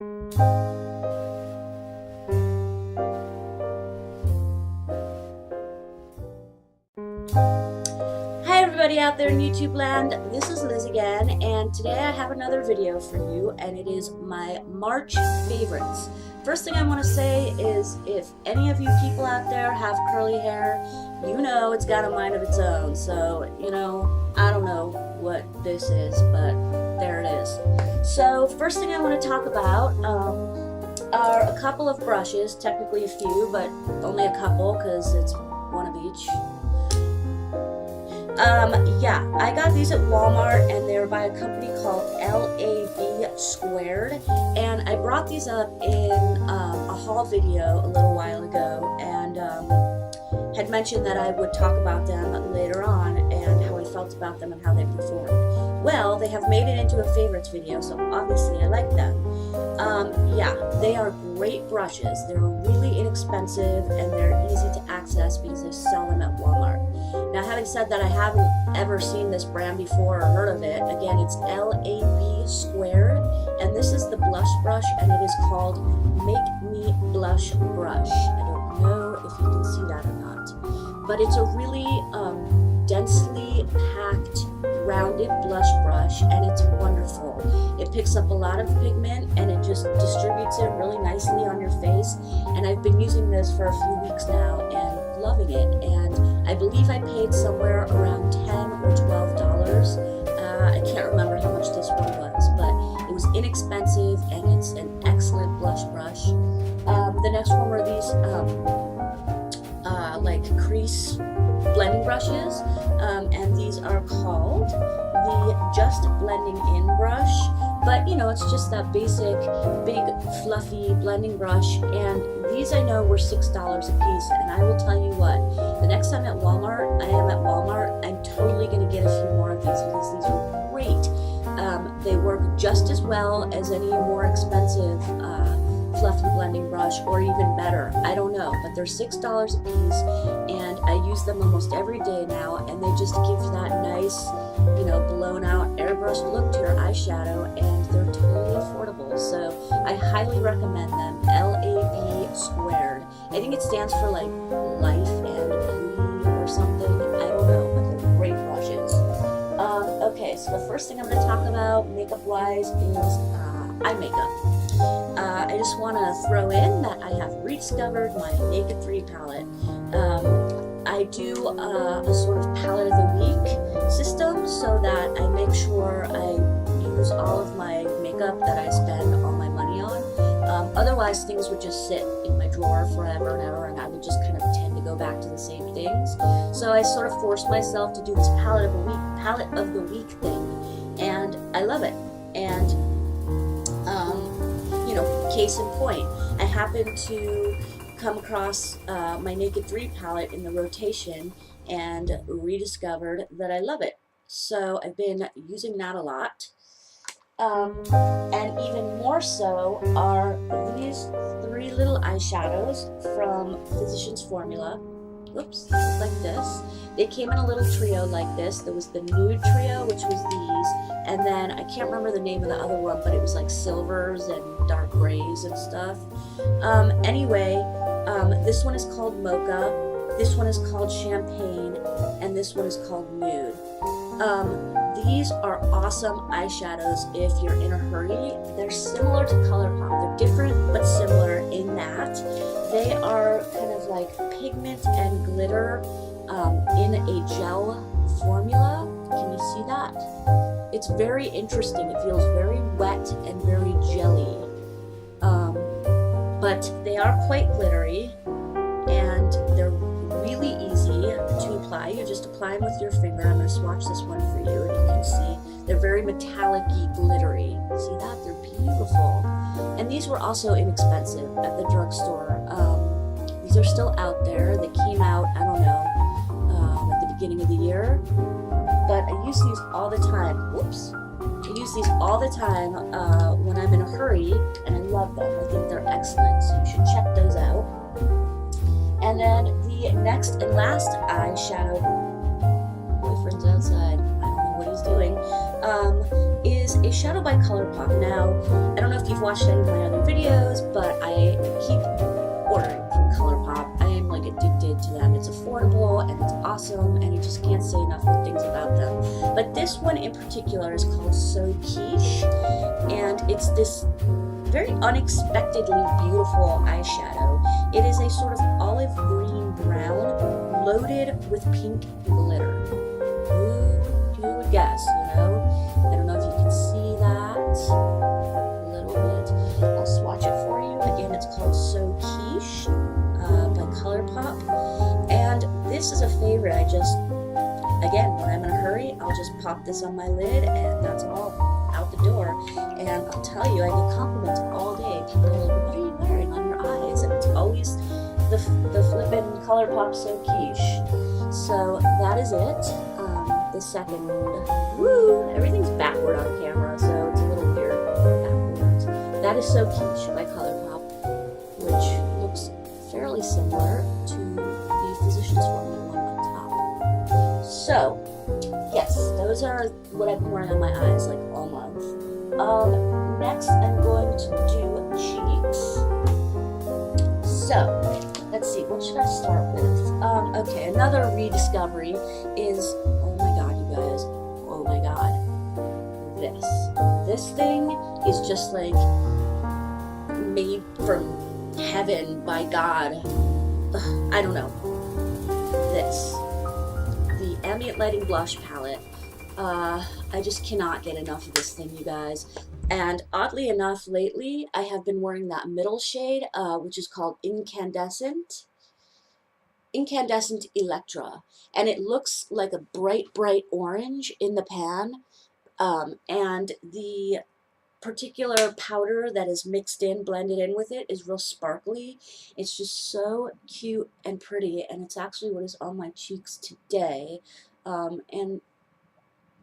Hi everybody out there in YouTube land, this is Liz again, and today I have another video for you, and it is my March favorites. First thing I want to say is, if any of you people out there have curly hair, you know it's got a mind of its own, so, I don't know what this is, but there it is. So, first thing I want to talk about are a couple of brushes, technically a few, but only a couple because it's one of each. Yeah, I got these at Walmart, and they're by a company called LAB Squared, and I brought these up in a haul video a little while ago, and had mentioned that I would talk about them later on, and how I felt about them and how they performed. Well, they have made it into a favorites video, so obviously I like them. Yeah, they are great brushes. They're really inexpensive, and they're easy to access because they sell them at Walmart. Now, having said that, I haven't ever seen this brand before or heard of it. Again, it's LAB Squared, and this is the blush brush, and it is called Make Me Blush Brush. I don't know if you can see that or not, but it's a really densely packed, rounded blush brush, and it's wonderful. It picks up a lot of pigment, and it just distributes it really nicely on your face, and I've been using this for a few weeks now, and loving it, and I believe I paid somewhere around $10 or $12. I can't remember how much this one was, but it was inexpensive, and it's an excellent blush brush. The next one were these like crease blending brushes, and these are called the Just Blending In brush, but it's just that basic big fluffy blending brush, and these I know were $6 a piece, and I will tell you what, the next time I am at Walmart, I'm totally going to get a few more of these because these are great. They work just as well as any more expensive fluffy blending brush, or even better. I don't know, but they're $6 a piece, and I use them almost every day now, and they just give that nice, blown out airbrush look to your eyeshadow, and they're totally affordable. So I highly recommend them. LAB Squared. I think it stands for like life and beauty or something. I don't know, but they're great brushes. Okay, so the first thing I'm going to talk about makeup-wise is eye makeup. I just want to throw in that I have rediscovered my Naked 3 palette. I do a sort of palette of the week system, so that I make sure I use all of my makeup that I spend all my money on. Otherwise, things would just sit in my drawer forever and ever, and I would just kind of tend to go back to the same things. So I sort of forced myself to do this palette of the week thing, and I love it. And case in point, I happened to come across my Naked 3 palette in the rotation and rediscovered that I love it. So I've been using that a lot. And even more so are these 3 little eyeshadows from Physicians Formula. Oops, like this. They came in a little trio like this. There was the nude trio, which was these, and then I can't remember the name of the other one, but it was like silvers and dark grays and stuff. Anyway, this one is called Mocha, this one is called Champagne, and this one is called Nude. These are awesome eyeshadows if you're in a hurry. They're similar to ColourPop. They're different but similar in that they are kind of like pigment and glitter in a gel formula. Can you see that? It's very interesting. It feels very wet and very jelly. But they are quite glittery, and they're really easy to apply. You just apply them with your finger. I'm going to swatch this one for you, and you can see they're very metallic-y, glittery. See that? They're beautiful. And these were also inexpensive at the drugstore. These are still out there. They came out, I don't know, at the beginning of the year. But I use these all the time. Whoops. I use these all the time when I'm in a hurry, and I love them. I think they're excellent, so you should check those out. And then the next and last eyeshadow, boyfriend's outside, I don't know what he's doing, is a shadow by ColourPop. Now, I don't know if you've watched any of my other videos, but I keep ordering from ColourPop. I am like addicted to them. It's affordable and it's awesome, and you just can't say enough good things about them. But this one in particular is called So Quiche, and it's this very unexpectedly beautiful eyeshadow. It is a sort of olive green brown loaded with pink glitter. Who would guess, you know? I don't know if you can see that a little bit. I'll swatch it for you. Again, it's called So Quiche by ColourPop. And this is a favorite. Again, when I'm in a hurry, I'll just pop this on my lid and that's all, out the door. And I'll tell you, I get compliments all day. People are like, what are you wearing on your eyes? And it's always the flippin' ColourPop So Quiche. So that is it. The second, woo, everything's backward on camera, so it's a little weird backwards. That is So Quiche by ColourPop, which looks fairly similar to the Physicians Formula one on top. So, yes, those are what I've been wearing on my eyes like all month. Next, I'm going to do cheeks. So, let's see, what should I start with? Okay, another rediscovery is, oh my god, you guys, oh my god, this thing is just like made from heaven by God. Ugh, I don't know. The Ambient Lighting Blush Palette. I just cannot get enough of this thing, you guys. And oddly enough, lately, I have been wearing that middle shade, which is called Incandescent Electra. And it looks like a bright orange in the pan. And the particular powder that is blended in with it is real sparkly. It's just so cute and pretty, and it's actually what is on my cheeks today. And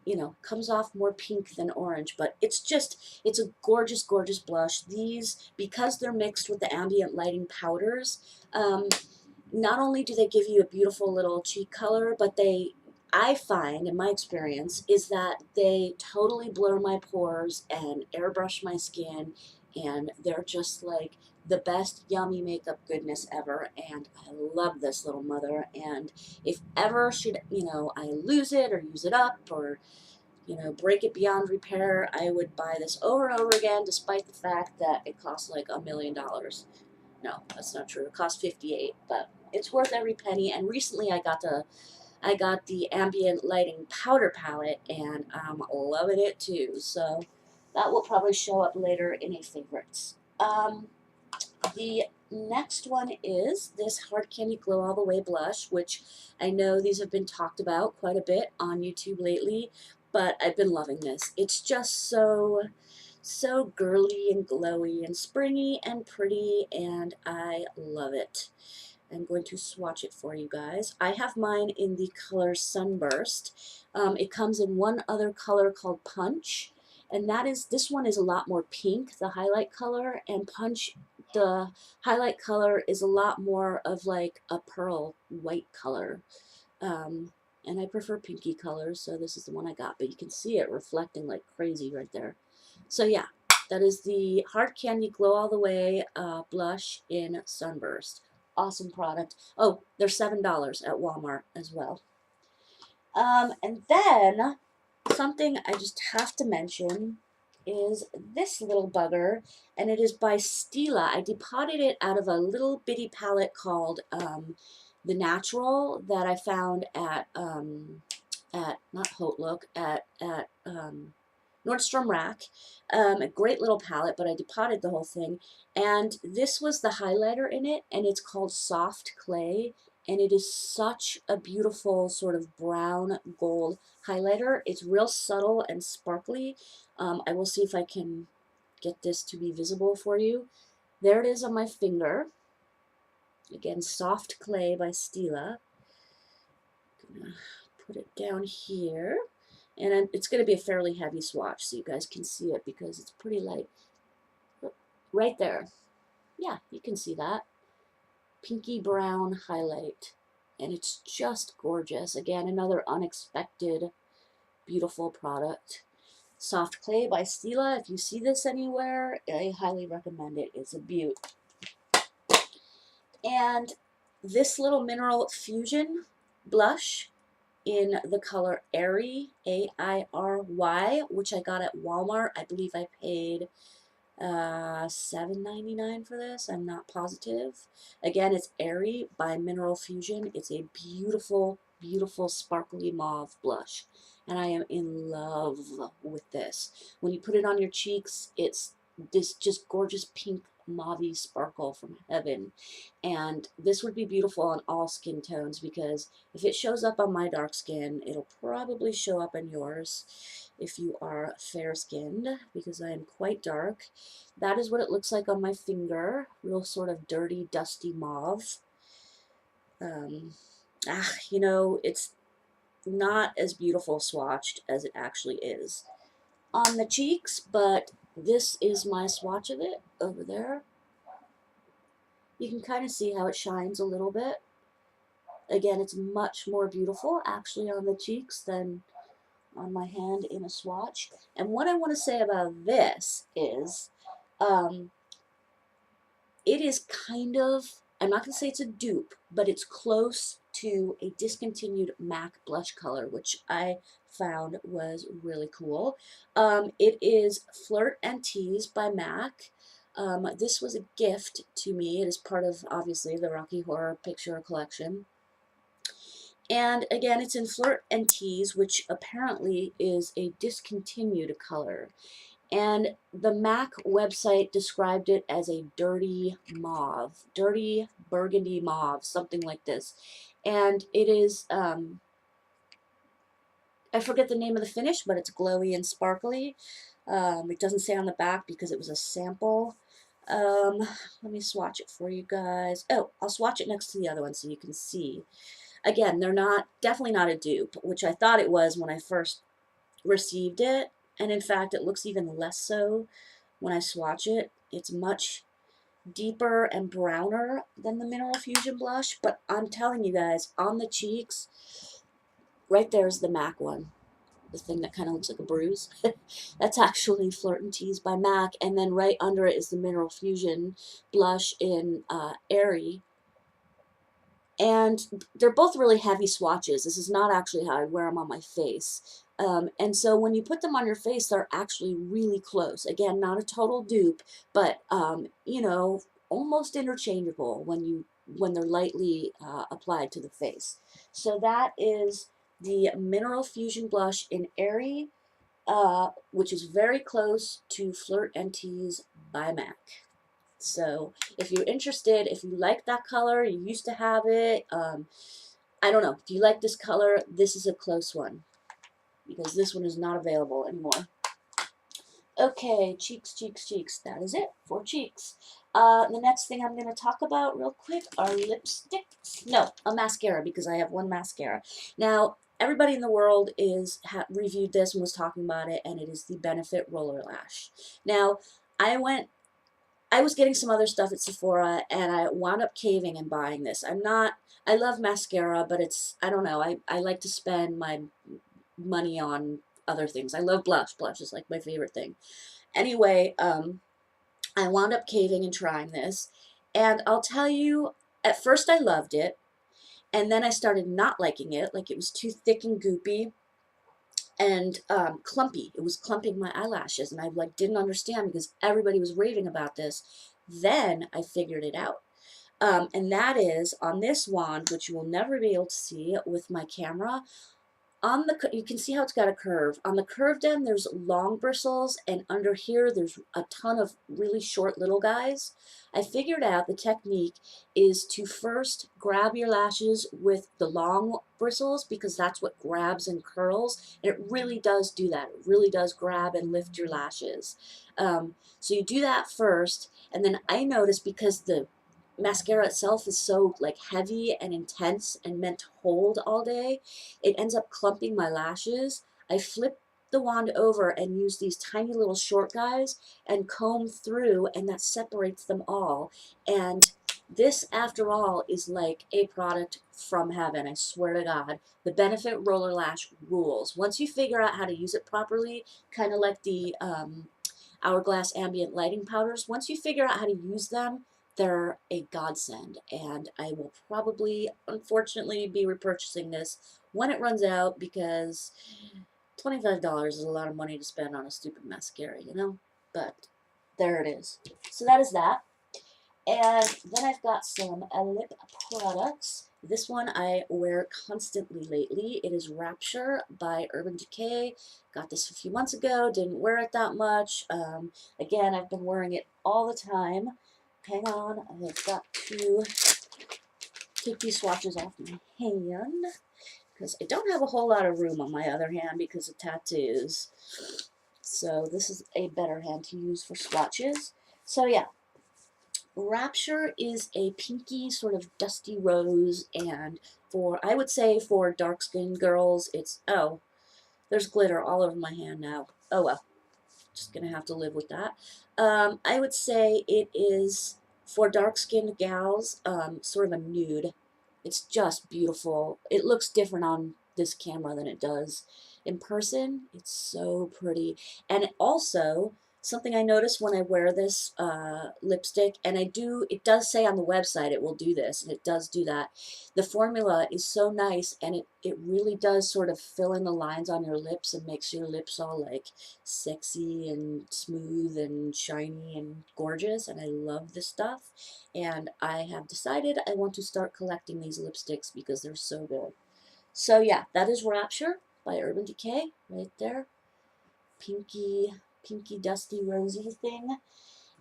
you know, comes off more pink than orange, but it's a gorgeous blush. These, because they're mixed with the ambient lighting powders, not only do they give you a beautiful little cheek color, but I find, in my experience, is that they totally blur my pores and airbrush my skin, and they're just like the best yummy makeup goodness ever, and I love this little mother. And if ever should, you know, I lose it or use it up or, you know, break it beyond repair, I would buy this over and over again, despite the fact that it costs like $1 million. No, that's not true. It costs $58, but it's worth every penny. And recently I got the ambient lighting powder palette, and I'm loving it too. So that will probably show up later in a favorites. The next one is this Hard Candy Glow All the Way blush, which I know these have been talked about quite a bit on YouTube lately, but I've been loving this. It's just so girly and glowy and springy and pretty, and I love it. I'm going to swatch it for you guys. I have mine in the color Sunburst. It comes in one other color called Punch, and this one is a lot more pink, the highlight color, and Punch, the highlight color, is a lot more of like a pearl white color. And I prefer pinky colors, so this is the one I got, but you can see it reflecting like crazy right there. So yeah, that is the Hard Candy Glow All the Way blush in Sunburst. Awesome product. Oh, they're $7 at Walmart as well. And then something I just have to mention is this little bugger, and it is by Stila. I depotted it out of a little bitty palette called The Natural that I found at not Hotlook, at Nordstrom Rack. A great little palette, but I depotted the whole thing. And this was the highlighter in it, and it's called Soft Clay. And it is such a beautiful sort of brown gold highlighter. It's real subtle and sparkly. I will see if I can get this to be visible for you. There it is on my finger. Again, Soft Clay by Stila. I'm gonna put it down here. And it's going to be a fairly heavy swatch so you guys can see it because it's pretty light. Right there. Yeah, you can see that. Pinky brown highlight. And it's just gorgeous. Again, another unexpected, beautiful product. Soft Clay by Stila. If you see this anywhere, I highly recommend it. It's a beaut. And this little Mineral Fusion blush in the color Airy, A-I-R-Y, which I got at Walmart. I believe I paid $7.99 for this. I'm not positive. Again, it's Airy by Mineral Fusion. It's a beautiful, beautiful sparkly mauve blush, and I am in love with this. When you put it on your cheeks, it's this just gorgeous pink mauvey sparkle from heaven, and this would be beautiful on all skin tones, because if it shows up on my dark skin, it'll probably show up on yours if you are fair-skinned, because I am quite dark. That is what it looks like on my finger. Real sort of dirty, dusty mauve. You know, it's not as beautiful swatched as it actually is on the cheeks, but this is my swatch of it over there. You can kind of see how it shines a little bit. Again, it's much more beautiful actually on the cheeks than on my hand in a swatch. And what I want to say about this is, it is kind of, I'm not going to say it's a dupe, but it's close to a discontinued MAC blush color, which I found was really cool. It is Flirt and Tease by MAC. This was a gift to me. It is part of, obviously, the Rocky Horror Picture Collection. And again, it's in Flirt and Tease, which apparently is a discontinued color. And the MAC website described it as a dirty mauve, dirty burgundy mauve, something like this. And it is, I forget the name of the finish, but it's glowy and sparkly. It doesn't say on the back because it was a sample. Let me swatch it for you guys. Oh, I'll swatch it next to the other one so you can see. Again, they're not, definitely not a dupe, which I thought it was when I first received it. And in fact, it looks even less so when I swatch it. It's much deeper and browner than the Mineral Fusion blush. But I'm telling you guys, on the cheeks, right there's the MAC one. The thing that kind of looks like a bruise. That's actually Flirt and Tease by MAC. And then right under it is the Mineral Fusion blush in Airy. And they're both really heavy swatches. This is not actually how I wear them on my face. And so when you put them on your face, they're actually really close. Again, not a total dupe, but you know, almost interchangeable when they're lightly applied to the face. So that is the Mineral Fusion blush in Airy, which is very close to Flirt and Tease by MAC. So if you're interested, if you like that color, you used to have it, I don't know, if you like this color, this is a close one, because this one is not available anymore. Okay, cheeks, cheeks, cheeks. That is it for cheeks. The next thing I'm going to talk about real quick are lipsticks. No, a mascara, because I have one mascara. Now, everybody in the world reviewed this and was talking about it, and it is the Benefit Roller Lash. Now, I was getting some other stuff at Sephora, and I wound up caving and buying this. I love mascara, but I don't know, I like to spend my money on other things. I love blush. Blush is like my favorite thing. Anyway, I wound up caving and trying this, and I'll tell you, at first I loved it, and then I started not liking it, like it was too thick and goopy and clumpy. It was clumping my eyelashes, and I didn't understand because everybody was raving about this. Then I figured it out. And that is on this wand, which you will never be able to see with my camera. You can see how it's got a curve. On the curved end, there's long bristles, and under here, there's a ton of really short little guys. I figured out the technique is to first grab your lashes with the long bristles, because that's what grabs and curls, and it really does do that. It really does grab and lift your lashes. So you do that first, and then I noticed, because the mascara itself is so heavy and intense and meant to hold all day, it ends up clumping my lashes. I flip the wand over and use these tiny little short guys and comb through, and that separates them all. And This, after all, is like a product from heaven. I swear to God. The Benefit Roller Lash rules. Once you figure out how to use it properly, kind of like the Hourglass Ambient Lighting Powders, once you figure out how to use them, they're a godsend. And I will probably, unfortunately, be repurchasing this when it runs out because $25 is a lot of money to spend on a stupid mascara, you know? But there it is. So that is that. And then I've got some lip products. This one I wear constantly lately. It is Rapture by Urban Decay. Got this a few months ago. Didn't wear it that much. Again, I've been wearing it all the time. Hang on. I've got to take these swatches off my hand because I don't have a whole lot of room on my other hand because of tattoos. So this is a better hand to use for swatches. So yeah, Rapture is a pinky sort of dusty rose, and for, I would say for dark-skinned girls, it's, oh, there's glitter all over my hand now. Oh well, just gonna have to live with that. I would say it is, for dark-skinned gals, sort of a nude. It's just beautiful. It looks different on this camera than it does in person. It's so pretty. And it also, something I notice when I wear this lipstick, and it does say on the website it will do this, and it does do that. The formula is so nice, and it really does sort of fill in the lines on your lips and makes your lips all like sexy and smooth and shiny and gorgeous, and I love this stuff. And I have decided I want to start collecting these lipsticks because they're so good. So yeah, that is Rapture by Urban Decay right there. Pinky, pinky, dusty, rosy thing.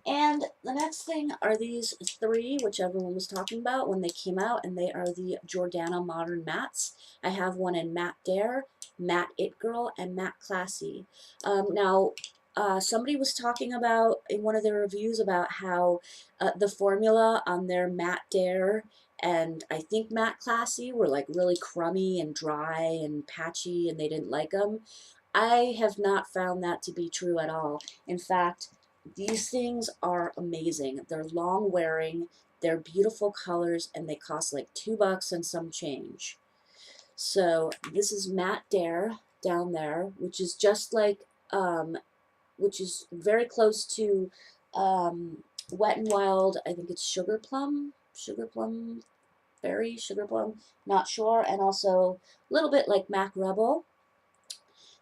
And the next thing are these three, which everyone was talking about when they came out, and they are the Jordana Modern Mattes. I have one in Matte Dare, Matte It Girl, and Matte Classy. Now, somebody was talking about, in one of their reviews, about how the formula on their Matte Dare and I think Matte Classy were like really crummy and dry and patchy, and they didn't like them. I have not found that to be true at all. In fact, these things are amazing. They're long wearing, they're beautiful colors, and they cost like $2 and some change. So this is Matte Dare down there, which is just like, which is very close to Wet n Wild. I think it's Sugar Plum, Berry, Sugar Plum, not sure, and also a little bit like Mac Rebel.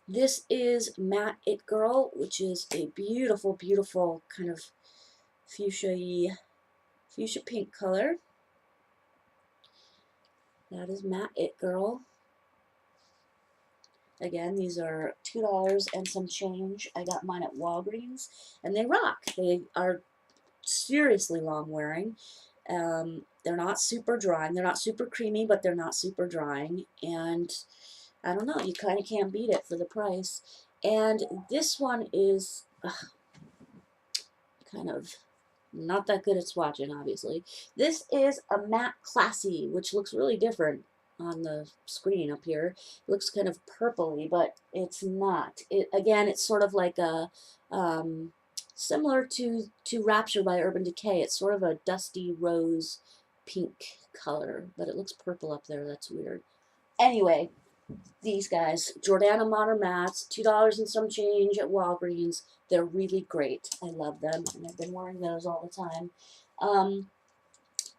This is Matte It Girl, which is a beautiful, beautiful kind of fuchsia pink color. That is Matte It Girl. Again, these are $2 and some change. I got mine at Walgreens, and they rock. They are seriously long wearing. They're not super drying. They're not super creamy, but they're not super drying. And I don't know, you kind of can't beat it for the price. And this one is kind of not that good at swatching, obviously. This is a Matte Classy, which looks really different on the screen up here. It looks kind of purpley, but it's not. Again, it's sort of like a similar to Rapture by Urban Decay. It's sort of a dusty rose pink color, but it looks purple up there. That's weird. Anyway, these guys, Jordana Modern Mattes, $2 and some change at Walgreens. They're really great. I love them, and I've been wearing those all the time.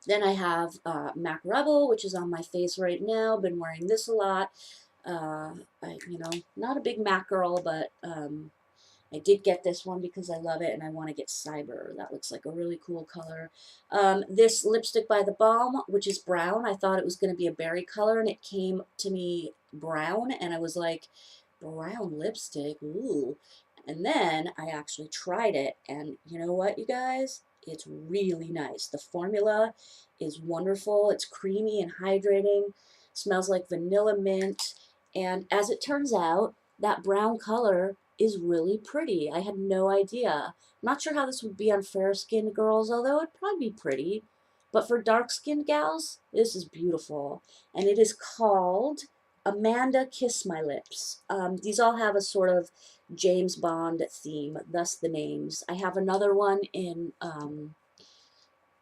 Then I have Mac Rebel, which is on my face right now. Been wearing this a lot. You know, not a big Mac girl, but I did get this one because I love it, and I want to get Cyber. That looks like a really cool color. This lipstick by The Balm, which is brown. I thought it was going to be a berry color, and it came to me brown, and I was like, brown lipstick, ooh. And then I actually tried it, and you know what, you guys? It's really nice. The formula is wonderful. It's creamy and hydrating. Smells like vanilla mint. And as it turns out, that brown color is really pretty. I had no idea. I'm not sure how this would be on fair-skinned girls, although it'd probably be pretty. But for dark-skinned gals, this is beautiful. And it is called Amanda Kiss My Lips. These all have a sort of James Bond theme, thus the names. I have another one in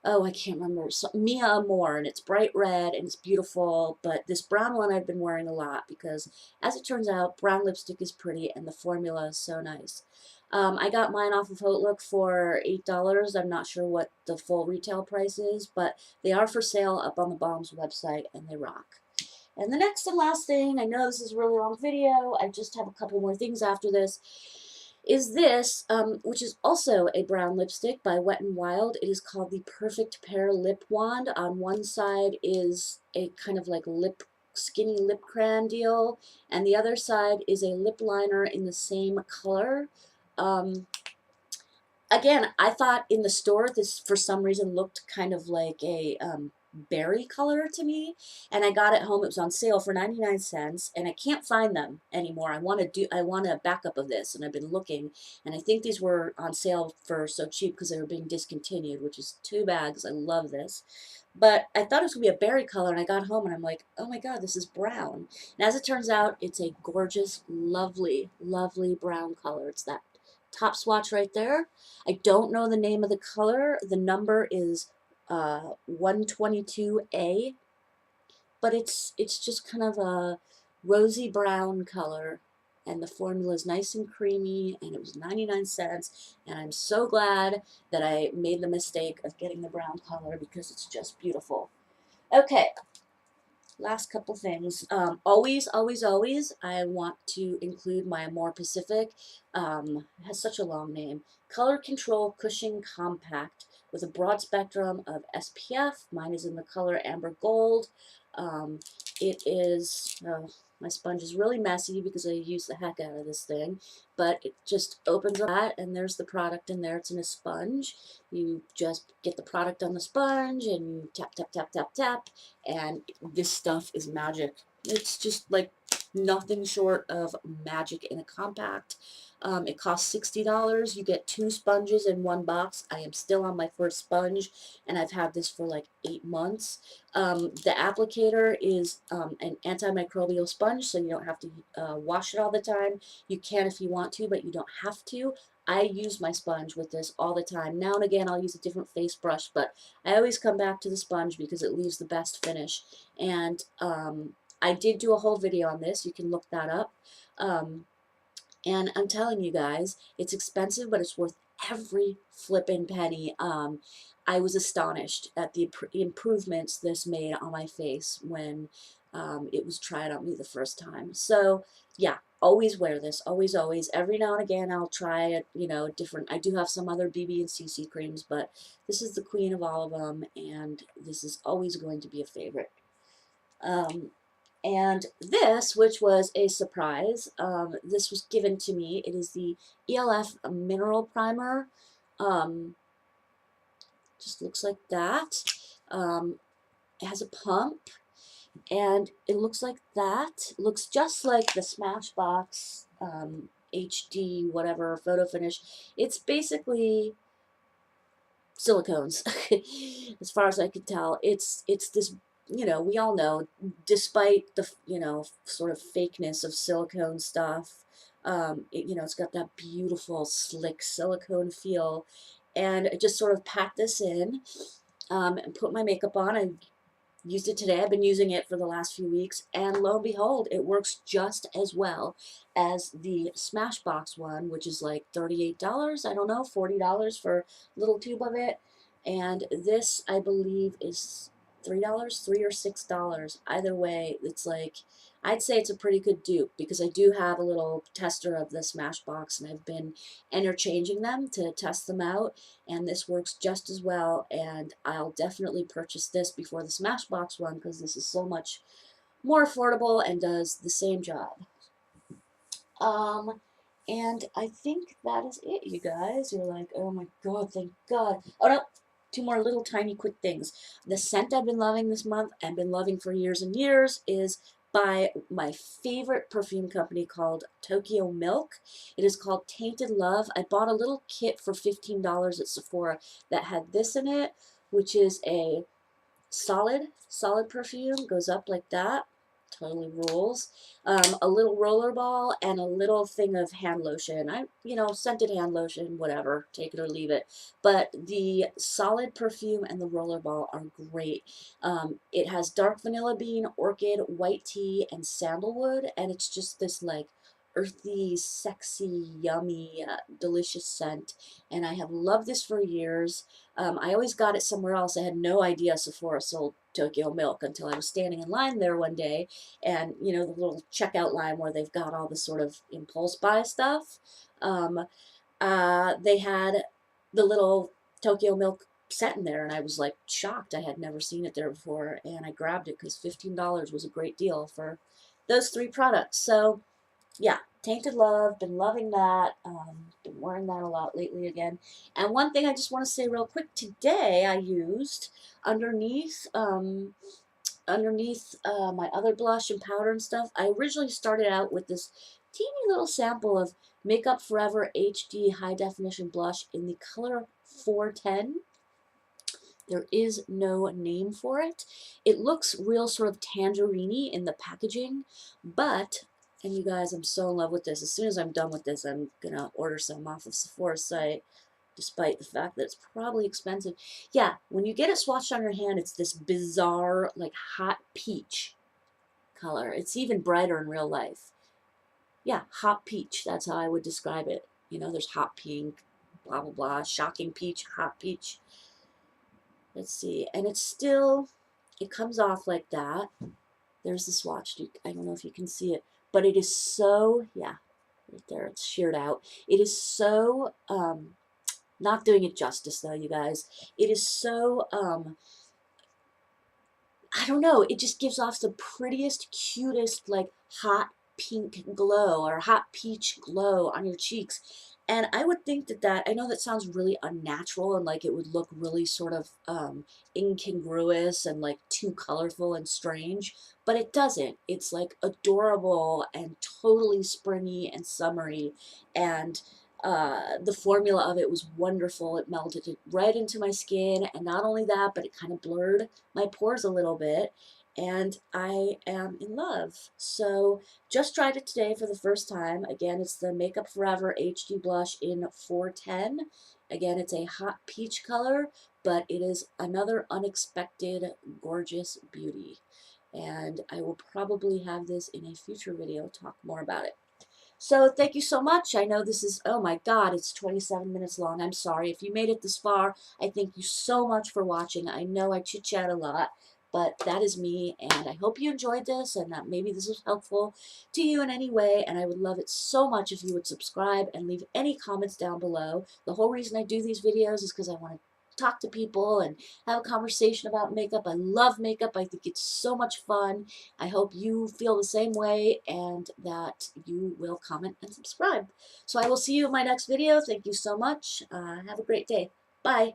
oh, I can't remember, so, Mia Amore, and it's bright red and it's beautiful, but this brown one I've been wearing a lot because, as it turns out, brown lipstick is pretty and the formula is so nice. I got mine off of Outlook for $8. I'm not sure what the full retail price is, but they are for sale up on the Balm's website, and they rock. And the next and last thing, I know this is a really long video, I just have a couple more things after this, is this, which is also a brown lipstick by Wet n Wild. It is called the Perfect Pear Lip Wand. On one side is a kind of like skinny lip crayon deal, and the other side is a lip liner in the same color. Again, I thought in the store this for some reason looked kind of like a berry color to me, and I got it home. It was on sale for 99 cents, and I can't find them anymore. I want a backup of this, and I've been looking, and I think these were on sale for so cheap because they were being discontinued, which is too bad because I love this. But I thought it was going to be a berry color, and I got home, and I'm like, oh my god, this is brown. And as it turns out, it's a gorgeous, lovely, lovely brown color. It's that top swatch right there. I don't know the name of the color. The number is 122A, but it's just kind of a rosy brown color, and the formula is nice and creamy, and it was 99 cents, and I'm so glad that I made the mistake of getting the brown color because it's just beautiful. Okay, last couple things. Always, always, always, I want to include my More Pacific. It has such a long name. Color Control Cushing Compact with a broad spectrum of SPF. Mine is in the color Amber Gold. It is, my sponge is really messy because I use the heck out of this thing, but it just opens up that, and there's the product in there. It's in a sponge. You just get the product on the sponge, and you tap, tap, tap, tap, tap, and this stuff is magic. It's just like nothing short of magic in a compact. It costs $60. You get 2 sponges in one box. I am still on my first sponge, and I've had this for like 8 months. The applicator is an antimicrobial sponge, so you don't have to wash it all the time. You can if you want to, but you don't have to. I use my sponge with this all the time. Now and again, I'll use a different face brush, but I always come back to the sponge because it leaves the best finish. And I did do a whole video on this. You can look that up. And I'm telling you guys, it's expensive, but it's worth every flippin' penny. I was astonished at the improvements this made on my face when it was tried on me the first time. So yeah, always wear this, always, always. Every now and again, I'll try it, you know, different. I do have some other BB and CC creams, but this is the queen of all of them, and this is always going to be a favorite. And this, which was a surprise, this was given to me. It is the ELF Mineral Primer. Just looks like that. It has a pump, and it looks like that. It looks just like the Smashbox HD whatever photo finish. It's basically silicones, as far as I could tell. It's this, you know, we all know, despite the, you know, sort of fakeness of silicone stuff, you know, it's got that beautiful, slick silicone feel. And I just sort of pat this in and put my makeup on. I used it today. I've been using it for the last few weeks, and lo and behold, it works just as well as the Smashbox one, which is like $38, I don't know, $40 for a little tube of it. And this, I believe, is $3, $3 or $6. Either way, it's like, I'd say it's a pretty good dupe because I do have a little tester of the Smashbox, and I've been interchanging them to test them out, and this works just as well, and I'll definitely purchase this before the Smashbox one because this is so much more affordable and does the same job. And I think that is it, you guys. You're like, oh my god, thank god. Oh no, 2 more little tiny quick things. The scent I've been loving this month, and been loving for years and years, is by my favorite perfume company called Tokyo Milk. It is called Tainted Love. I bought a little kit for $15 at Sephora that had this in it, which is a solid perfume, goes up like that. totally rules. A little roller ball and a little thing of hand lotion. Scented hand lotion, whatever, take it or leave it. But the solid perfume and the roller ball are great. It has dark vanilla bean, orchid, white tea, and sandalwood, and it's just this like earthy, sexy, yummy, delicious scent. And I have loved this for years. I always got it somewhere else. I had no idea Sephora sold Tokyo Milk until I was standing in line there one day, and the little checkout line where they've got all the sort of impulse buy stuff. They had the little Tokyo Milk set in there, and I was like shocked. I had never seen it there before, and I grabbed it because $15 was a great deal for those 3 products. So yeah, Tainted Love, been loving that. Been wearing that a lot lately again. And one thing I just want to say real quick, today I used underneath my other blush and powder and stuff. I originally started out with this teeny little sample of Makeup Forever HD High Definition Blush in the color 410. There is no name for it. It looks real sort of tangerine-y in the packaging, but, and you guys, I'm so in love with this. As soon as I'm done with this, I'm going to order some off of Sephora's site, despite the fact that it's probably expensive. Yeah, when you get it swatched on your hand, it's this bizarre, like, hot peach color. It's even brighter in real life. Yeah, hot peach. That's how I would describe it. There's hot pink, blah, blah, blah, shocking peach, hot peach. Let's see. And it's still, it comes off like that. There's the swatch. I don't know if you can see it, but it is so, yeah, right there, it's sheared out. It is so, not doing it justice though, you guys. It is so, I don't know, it just gives off the prettiest, cutest, like hot pink glow or hot peach glow on your cheeks. And I would think that, I know that sounds really unnatural and like it would look really sort of incongruous and like too colorful and strange, but it doesn't. It's like adorable and totally springy and summery, and the formula of it was wonderful. It melted it right into my skin, and not only that, but it kind of blurred my pores a little bit, and I am in love. So just tried it today for the first time. Again, it's the Makeup Forever HD Blush in 410. Again, it's a hot peach color, but it is another unexpected gorgeous beauty. And I will probably have this in a future video, talk more about it. So thank you so much. I know this is, oh my God, it's 27 minutes long. I'm sorry. If you made it this far, I thank you so much for watching. I know I chit-chat a lot, but that is me, and I hope you enjoyed this and that maybe this was helpful to you in any way, and I would love it so much if you would subscribe and leave any comments down below. The whole reason I do these videos is because I want to talk to people and have a conversation about makeup. I love makeup. I think it's so much fun. I hope you feel the same way and that you will comment and subscribe. So I will see you in my next video. Thank you so much. Have a great day. Bye.